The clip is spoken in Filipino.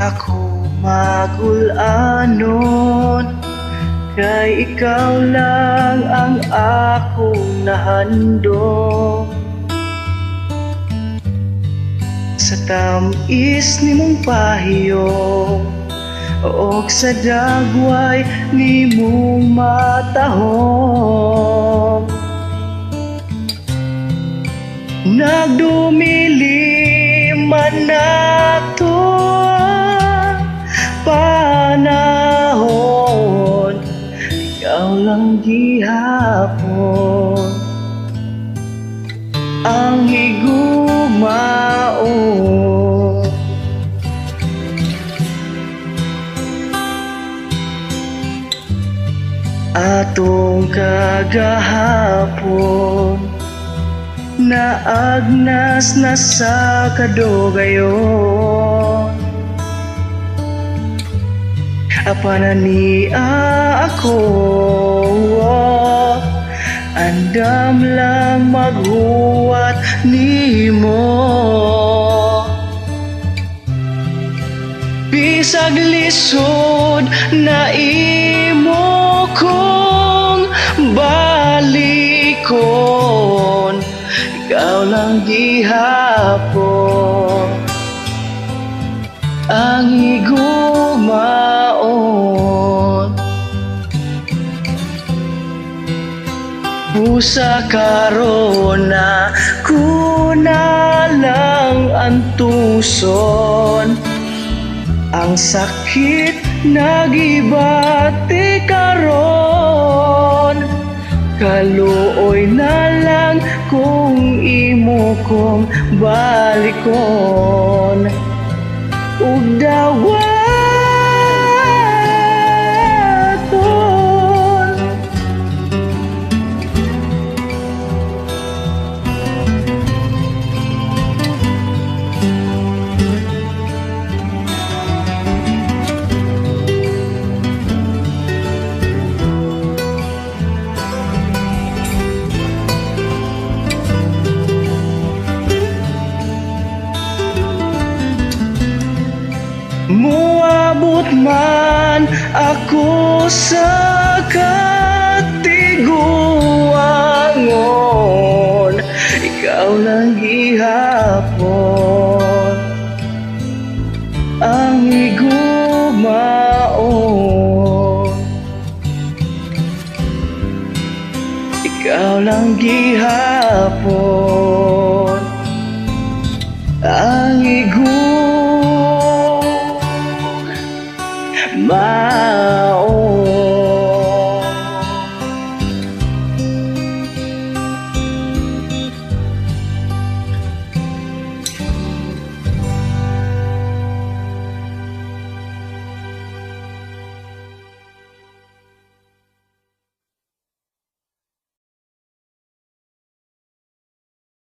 ako magulanon, kay ikaw lang ang akong nahandog. Sa tamis nimong pahiyong o sa dagway nimong matahong, nagdumilim man nato panahon, ikaw lang gihapon ang higugmaon. Atong kagahapon naagnas na sa kadugayon, apanania ako, andam lang maghuwat nimo. Bisag lisod na imo kong balikon, ikaw lang gihapon ang higugmaon. Busa karon na kuna lang ang tuson, ang sakit nagibati karon, kaluoy na lang kung imo kong balikon ug dawaton. Muabot man ako sa katiguangon, ikaw lang gihapon ang higugmaon, ikaw lang gihapon